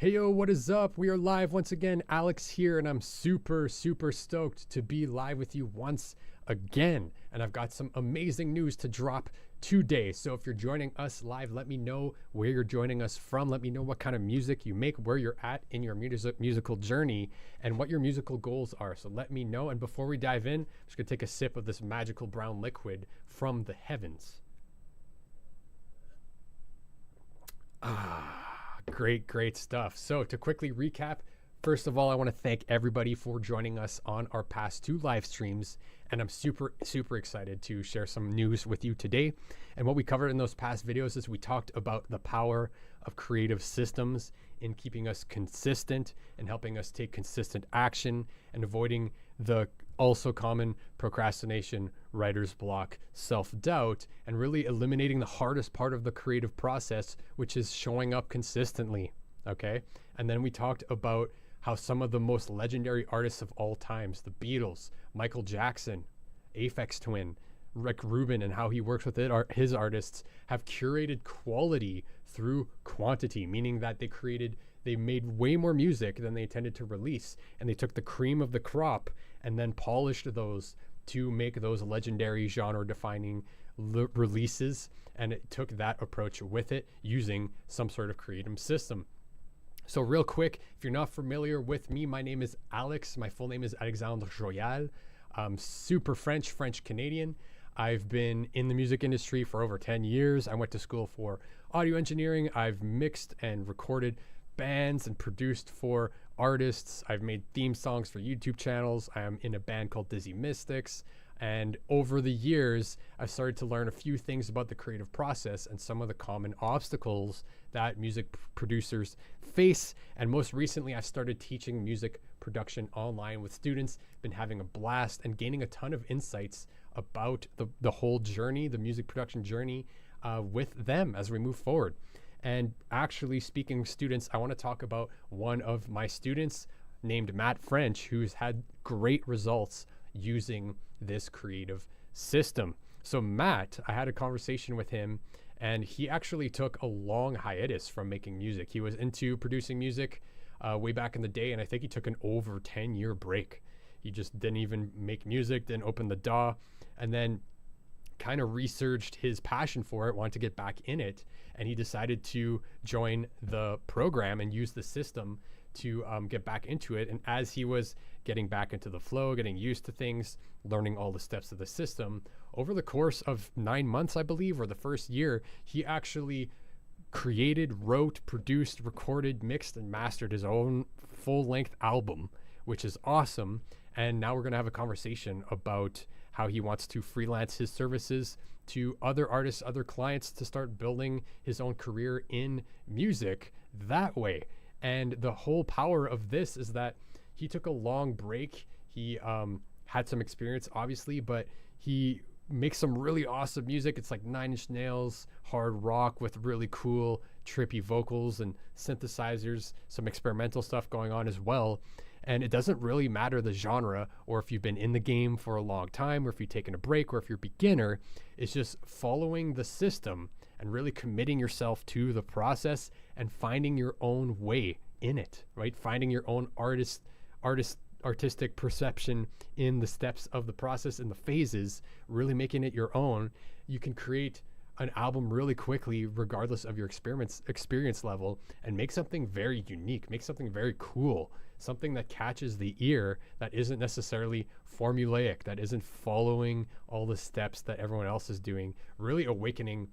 Hey yo, what is up? We are live once again. Alex here, and I'm super stoked to be live with you once again. And I've got some amazing news to drop today. So if you're joining us live, let me know where you're joining us from. Let me know what kind of music you make, where you're at in your musical journey, and what your musical goals are. So let me know. And before we dive in, I'm just gonna take a sip of this magical brown liquid from the heavens. Great stuff. So to quickly recap, first of all, I want to thank everybody for joining us on our past 2 live streams. And I'm super excited to share some news with you today. And what we covered in those past videos is we talked about the power of creative systems in keeping us consistent and helping us take consistent action and avoiding the also common procrastination, writer's block, self-doubt, and really eliminating the hardest part of the creative process, which is showing up consistently. Okay. And then we talked about how some of the most legendary artists of all times, the Beatles, Michael Jackson, Aphex Twin, Rick Rubin, and how he works with his artists, have curated quality through quantity, meaning that they made way more music than they intended to release, and they took the cream of the crop and then polished those to make those legendary genre-defining releases, and it took that approach with it using some sort of creative system. So real quick, if you're not familiar with me, my name is Alex. My full name is Alexandre Joyal. I'm super French Canadian. I've been in the music industry for over 10 years. I went to school for audio engineering. I've mixed and recorded bands and produced for artists. I've made theme songs for YouTube channels. I am in a band called Dizzy Mystics. And over the years, I've started to learn a few things about the creative process and some of the common obstacles that music producers face. And most recently, I started teaching music production online with students, been having a blast and gaining a ton of insights about the whole journey, the music production journey with them as we move forward. And actually, speaking of students, I want to talk about one of my students named Matt French, who's had great results using this creative system. So Matt, I had a conversation with him, and he actually took a long hiatus from making music. He was into producing music way back in the day, and I think he took an over 10-year break. He just didn't even make music, didn't open the DAW, and then kind of researched his passion for it, wanted to get back in it, and he decided to join the program and use the system to get back into it. And as he was getting back into the flow, getting used to things, learning all the steps of the system, over the course of 9 months, I believe, or the first year, he actually created, wrote, produced, recorded, mixed, and mastered his own full-length album, which is awesome. And now we're going to have a conversation about how he wants to freelance his services to other artists, other clients, to start building his own career in music that way. And the whole power of this is that he took a long break. He had some experience, obviously, but he makes some really awesome music. It's like Nine Inch Nails, hard rock with really cool, trippy vocals and synthesizers, some experimental stuff going on as well. And it doesn't really matter the genre, or if you've been in the game for a long time, or if you've taken a break, or if you're a beginner. It's just following the system and really committing yourself to the process and finding your own way in it, right? Finding your own artistic perception in the steps of the process, in the phases, really making it your own. You can create an album really quickly, regardless of your experience level, and make something very unique, make something very cool, something that catches the ear, that isn't necessarily formulaic, that isn't following all the steps that everyone else is doing, really awakening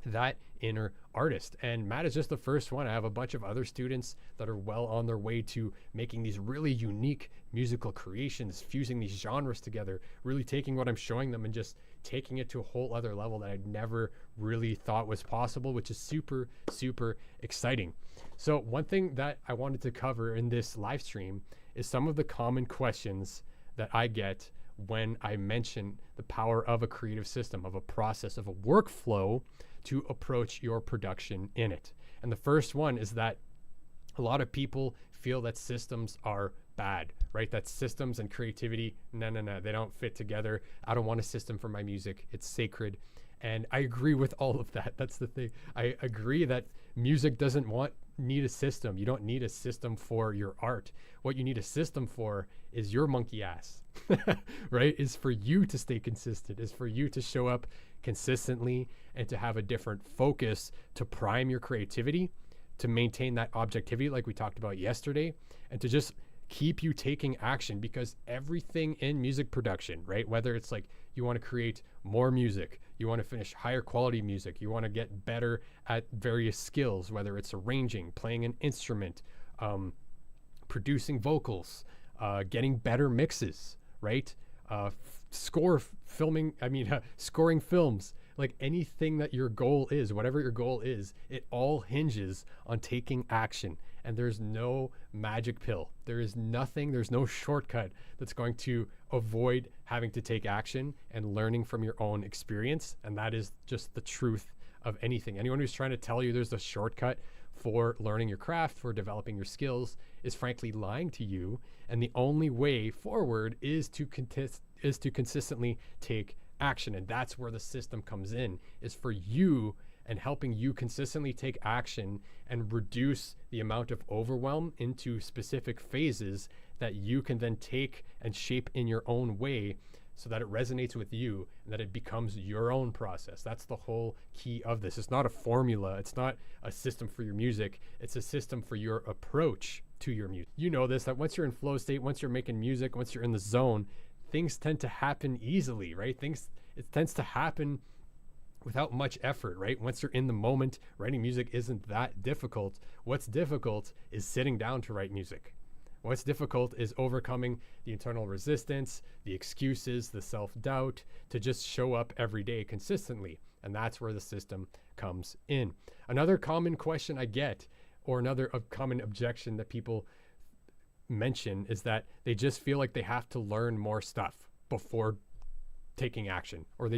that inner artist. And Matt is just the first one. I have a bunch of other students that are well on their way to making these really unique musical creations, fusing these genres together, really taking what I'm showing them and just taking it to a whole other level that I'd never really thought was possible, which is super exciting. So one thing that I wanted to cover in this live stream is some of the common questions that I get when I mention the power of a creative system, of a process, of a workflow to approach your production in it. And the first one is that a lot of people feel that systems are bad, right? That systems and creativity, no, they don't fit together. I don't want a system for my music. It's sacred. And I agree with all of that. That's the thing. I agree that music doesn't need a system. You don't need a system for your art. What you need a system for is your monkey ass, right? Is for you to stay consistent, is for you to show up consistently and to have a different focus to prime your creativity, to maintain that objectivity like we talked about yesterday, and to just keep you taking action. Because everything in music production, right? Whether it's like you want to create more music, you want to finish higher quality music, you want to get better at various skills, whether it's arranging, playing an instrument, producing vocals, getting better mixes, right? Scoring films, like anything that your goal is, whatever your goal is, it all hinges on taking action. And there's no magic pill. There is nothing, there's no shortcut that's going to avoid having to take action and learning from your own experience. And that is just the truth of anything. Anyone who's trying to tell you there's a shortcut for learning your craft, for developing your skills, is frankly lying to you. And the only way forward is to consistently take action. And that's where the system comes in, is for you and helping you consistently take action and reduce the amount of overwhelm into specific phases that you can then take and shape in your own way so that it resonates with you and that it becomes your own process. That's the whole key of this. It's not a formula. It's not a system for your music. It's a system for your approach to your music. You know this, that once you're in flow state, once you're making music, once you're in the zone, things tend to happen easily, right? It tends to happen without much effort, right? Once you're in the moment, writing music isn't that difficult. What's difficult is sitting down to write music. What's difficult is overcoming the internal resistance, the excuses, the self-doubt, to just show up every day consistently. And that's where the system comes in. Another common question I get, or another common objection that people mention, is that they just feel like they have to learn more stuff before taking action, or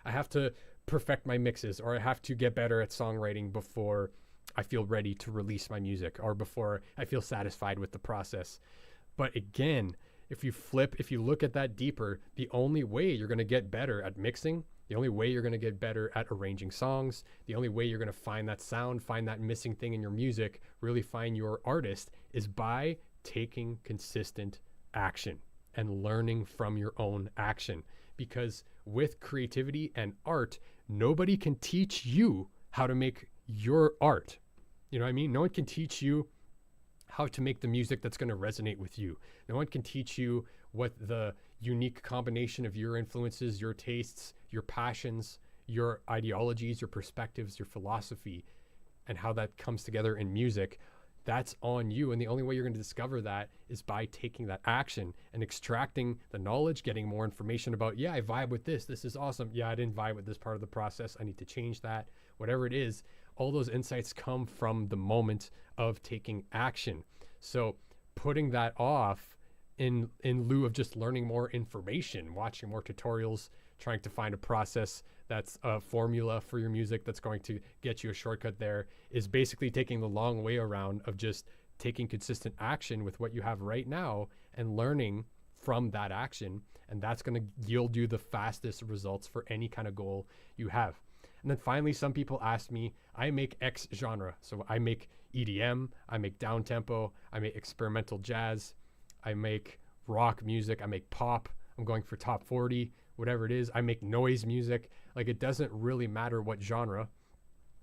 I have to perfect my mixes, or I have to get better at songwriting before I feel ready to release my music, or before I feel satisfied with the process. But again, if you look at that deeper, the only way you're going to get better at mixing, the only way you're going to get better at arranging songs, the only way you're going to find that sound, find that missing thing in your music, really find your artist, is by taking consistent action and learning from your own action. Because with creativity and art, nobody can teach you how to make your art. You know what I mean? No one can teach you how to make the music that's going to resonate with you. No one can teach you what the unique combination of your influences, your tastes, your passions, your ideologies, your perspectives, your philosophy, and how that comes together in music. That's on you. And the only way you're going to discover that is by taking that action and extracting the knowledge, getting more information about, yeah, I vibe with this. This is awesome. Yeah, I didn't vibe with this part of the process. I need to change that. Whatever it is, all those insights come from the moment of taking action. So putting that off in lieu of just learning more information, watching more tutorials, trying to find a process that's a formula for your music that's going to get you a shortcut there, is basically taking the long way around of just taking consistent action with what you have right now and learning from that action. And that's going to yield you the fastest results for any kind of goal you have. And then finally, some people ask me, I make X genre. So I make EDM, I make down tempo, I make experimental jazz, I make rock music, I make pop, I'm going for top 40, whatever it is. I make noise music. Like, it doesn't really matter what genre.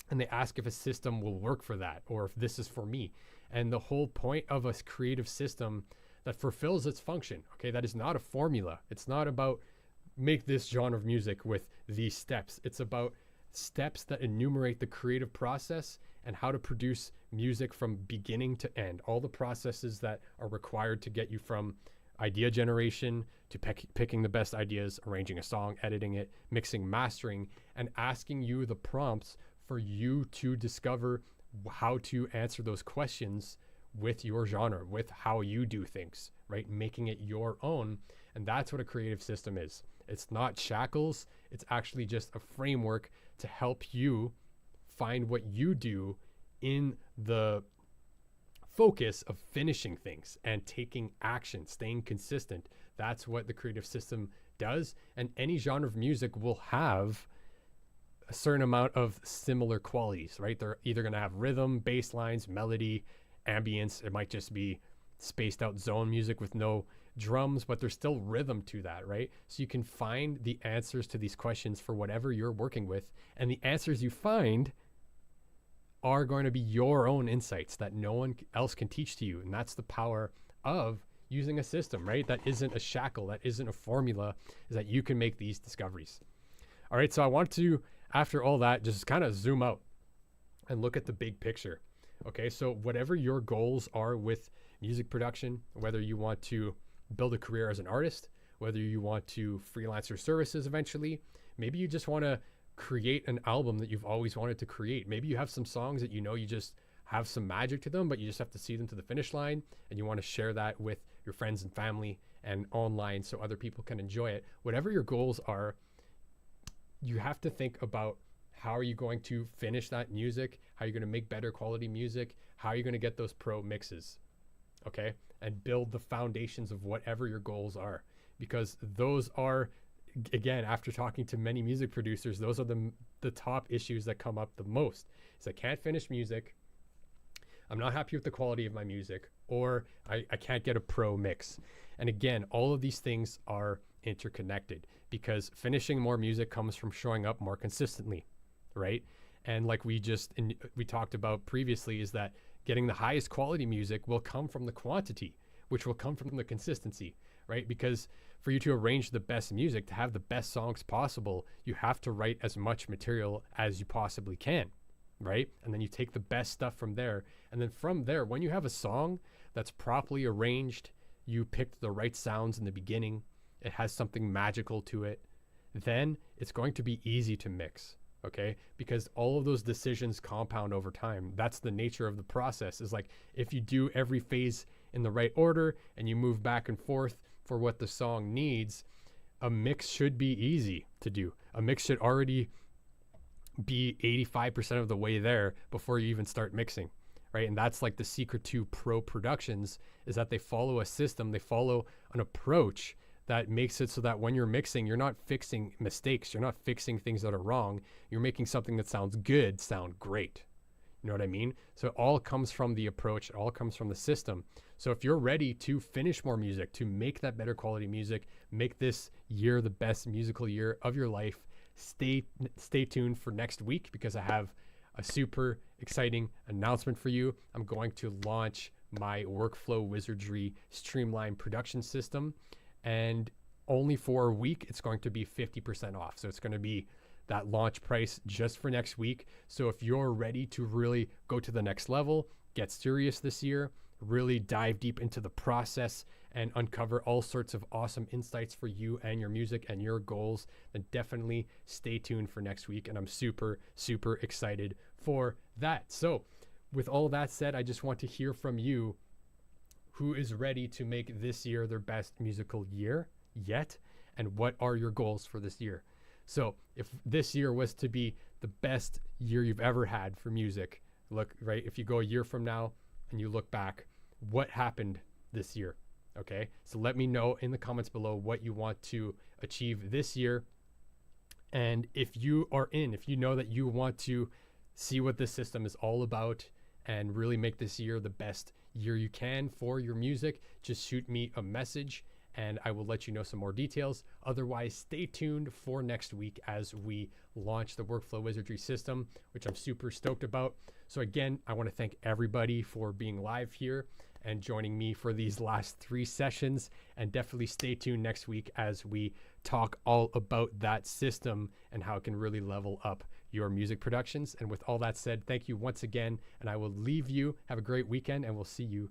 And they ask if a system will work for that, or if this is for me. And the whole point of a creative system that fulfills its function, okay, that is not a formula. It's not about make this genre of music with these steps. It's about steps that enumerate the creative process and how to produce music from beginning to end. All the processes that are required to get you from idea generation to picking the best ideas, arranging a song, editing it, mixing, mastering, and asking you the prompts for you to discover how to answer those questions with your genre, with how you do things, right? Making it your own. And that's what a creative system is. It's not shackles. It's actually just a framework to help you find what you do in the focus of finishing things and taking action, staying consistent. That's what the creative system does. And any genre of music will have a certain amount of similar qualities, right? They're either going to have rhythm, bass lines, melody, ambience. It might just be spaced out zone music with no drums, but there's still rhythm to that, right? So you can find the answers to these questions for whatever you're working with. And the answers you find are going to be your own insights that no one else can teach to you. And that's the power of using a system, right? That isn't a shackle, that isn't a formula, is that you can make these discoveries. All right, so I want to, after all that, just kind of zoom out and look at the big picture. Okay, so whatever your goals are with music production, whether you want to build a career as an artist, whether you want to freelance your services eventually, maybe you just want to create an album that you've always wanted to create. Maybe you have some songs that you know you just have some magic to them, but you just have to see them to the finish line, and you want to share that with your friends and family and online so other people can enjoy it. Whatever your goals are, you have to think about how are you going to finish that music, how are you going to make better quality music, how are you going to get those pro mixes, okay? And build the foundations of whatever your goals are, because those are, again, after talking to many music producers, those are the top issues that come up the most. Is I can't finish music, I'm not happy with the quality of my music, or I can't get a pro mix. And again, all of these things are interconnected, because finishing more music comes from showing up more consistently, right? And like we talked about previously, is that getting the highest quality music will come from the quantity, which will come from the consistency, right? Because for you to arrange the best music, to have the best songs possible, you have to write as much material as you possibly can, right? And then you take the best stuff from there. And then from there, when you have a song that's properly arranged, you picked the right sounds in the beginning, it has something magical to it, then it's going to be easy to mix, okay? Because all of those decisions compound over time. That's the nature of the process, is like if you do every phase in the right order and you move back and forth for what the song needs, a mix should be easy to do. A mix should already be 85% of the way there before you even start mixing, right? And that's like the secret to pro productions, is that they follow a system, they follow an approach that makes it so that when you're mixing, you're not fixing mistakes, you're not fixing things that are wrong, you're making something that sounds good sound great. You know what I mean? So it all comes from the approach, it all comes from the system. So if you're ready to finish more music, to make that better quality music, make this year the best musical year of your life, stay tuned for next week, because I have a super exciting announcement for you. I'm going to launch my Workflow Wizardry Streamline production system, and only for a week, it's going to be 50% off. So it's going to be that launch price just for next week. So if you're ready to really go to the next level, get serious this year, really dive deep into the process and uncover all sorts of awesome insights for you and your music and your goals, then definitely stay tuned for next week. And I'm super, super excited for that. So with all that said, I just want to hear from you. Who is ready to make this year their best musical year yet? And what are your goals for this year? So if this year was to be the best year you've ever had for music, look, right, if you go a year from now and you look back, what happened this year? Okay, so let me know in the comments below what you want to achieve this year. And if you know that you want to see what this system is all about and really make this year the best year you can for your music, just shoot me a message and I will let you know some more details. Otherwise, stay tuned for next week as we launch the Workflow Wizardry system, which I'm super stoked about. So again, I want to thank everybody for being live here and joining me for these last 3 sessions, and definitely stay tuned next week as we talk all about that system and how it can really level up your music productions. And with all that said, thank you once again, and I will leave you. Have a great weekend, and we'll see you